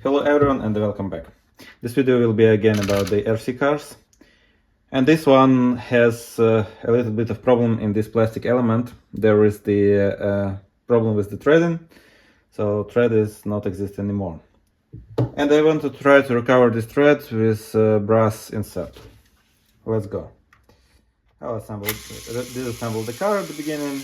Hello everyone and welcome back. This video will be again about the RC cars. And this one has a little bit of problem in this plastic element. There is the problem with the threading. So thread is not exist anymore. And I want to try to recover this thread with brass insert. Let's go. I'll disassemble the car at the beginning.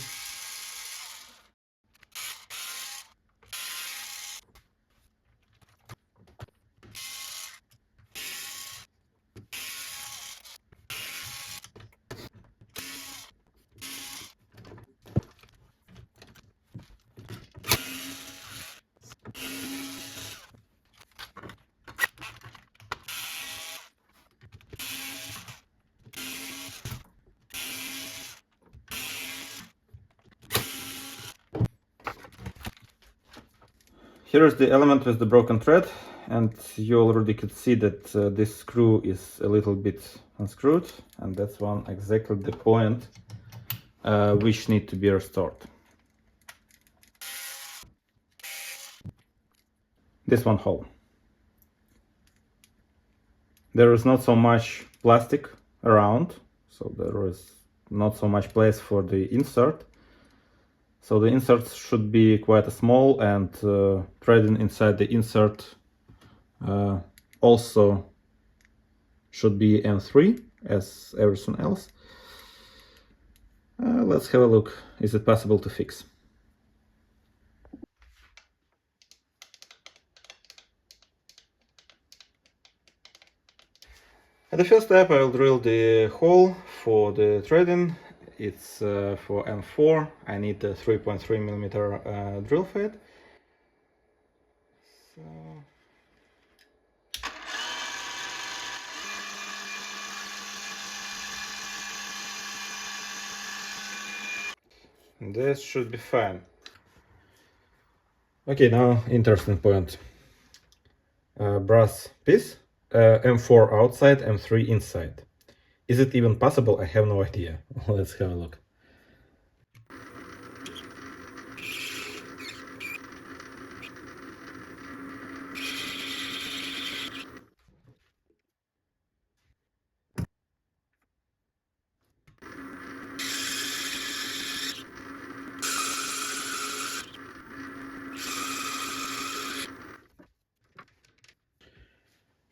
Here is the element with the broken thread, and you already could see that this screw is a little bit unscrewed, and that's exactly the point which need to be restored. This one hole. There is not so much plastic around, so there is not so much place for the insert. So the insert should be quite small, and threading inside the insert also should be M3 as everything else. Let's have a look. Is it possible to fix? At the first step, I will drill the hole for the threading. It's for M4. I need a 3.3 millimeter drill fed. So this should be fine. Okay, now interesting point. Brass piece, M4 outside, M3 inside. Is it even possible? I have no idea. Let's have a look.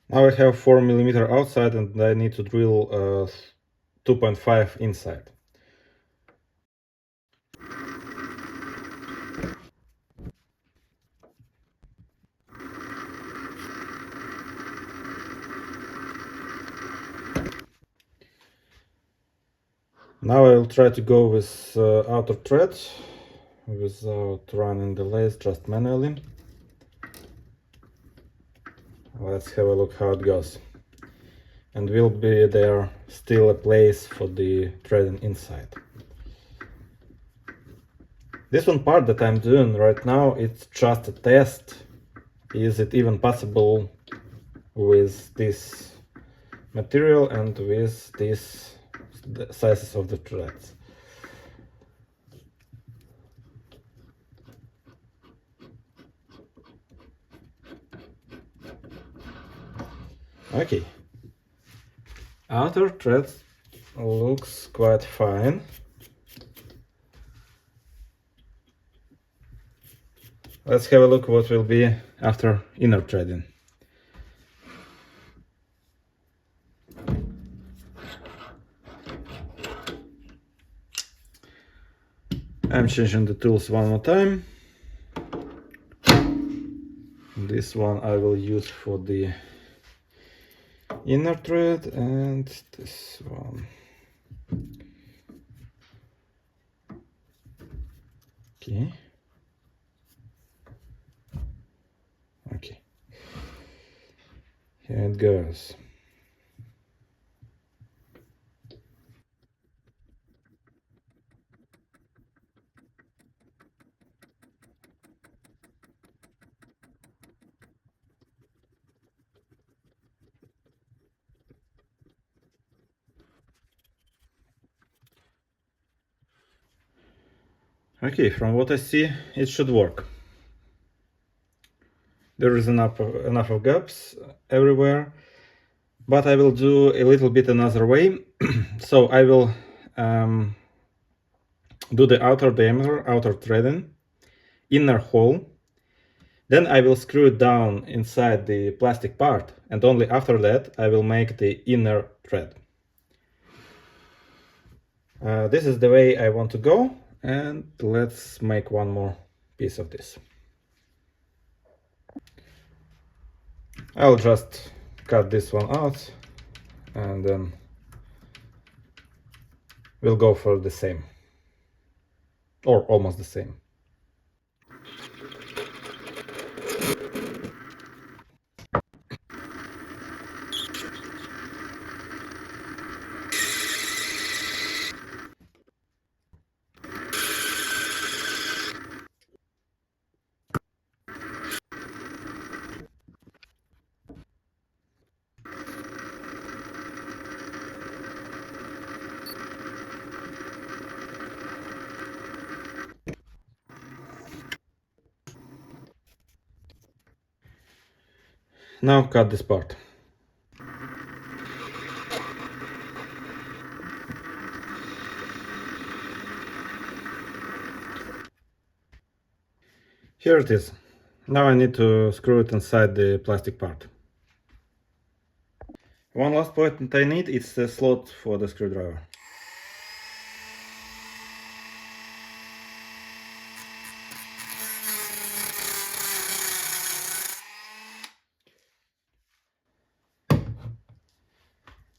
Now I have 4 millimeter outside, and I need to drill 2.5 inside. Now I will try to go with outer thread without running the lathe, just manually. Let's have a look how it goes. And will be there still a place for the threading inside. This one part that I'm doing right now, it's just a test. Is it even possible with this material and with these sizes of the threads? Okay, outer thread looks quite fine. Let's have a look what will be after inner threading. I'm changing the tools one more time. This one I will use for the inner thread, and this one. Okay. Okay. Here it goes. Okay, from what I see, it should work. There is enough of gaps everywhere, but I will do a little bit another way. So I will do the outer diameter, outer threading, inner hole. Then I will screw it down inside the plastic part, and only after that I will make the inner thread. This is the way I want to go, and let's make one more piece of this. I'll just cut this one out, and then we'll go for the same, or almost the same. Now cut this part. Here it is. Now I need to screw it inside the plastic part. One last point I need is the slot for the screwdriver.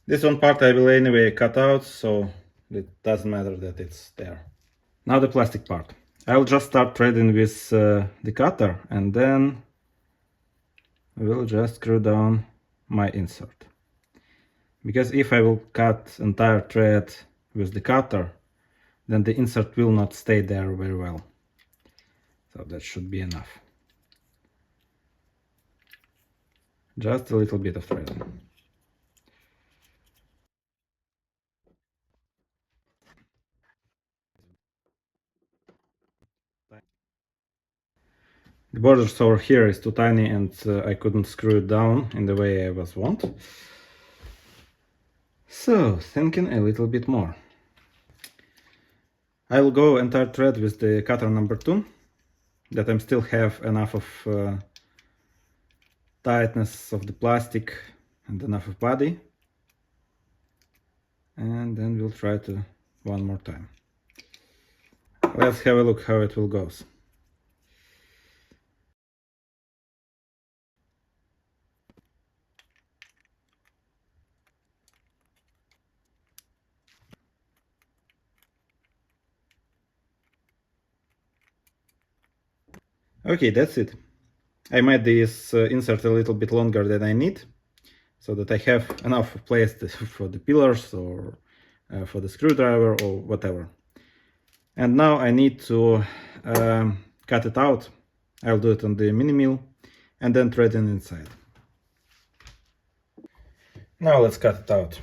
This one part I will anyway cut out, so it doesn't matter that it's there. Now the plastic part. I'll just start threading with the cutter, and then I will just screw down my insert. Because if I will cut entire thread with the cutter, then the insert will not stay there very well. So that should be enough. Just a little bit of threading. The borders over here is too tiny, and I couldn't screw it down in the way I was want. So, thinking a little bit more. I will go entire thread with the cutter number 2, that I still have enough of tightness of the plastic and enough of body. And then we'll try to one more time. Let's have a look how it will go. Okay, that's it. I made this insert a little bit longer than I need, so that I have enough place for the pillars or for the screwdriver or whatever. And now I need to cut it out. I'll do it on the mini mill and then thread it inside. Now let's cut it out.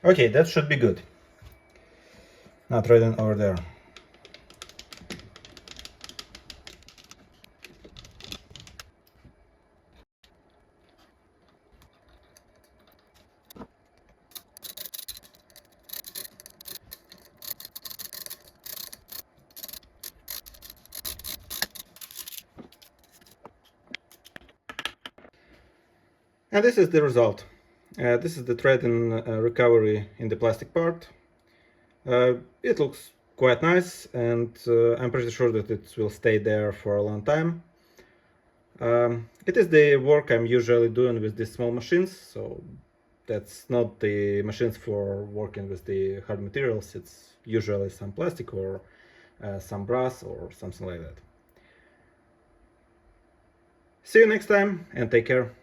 Okay, that should be good. Now threading over there. And this is the result. This is the threading recovery in the plastic part. It looks quite nice, and I'm pretty sure that it will stay there for a long time. It is the work I'm usually doing with these small machines, so that's not the machines for working with the hard materials. It's usually some plastic or some brass or something like that. See you next time and take care.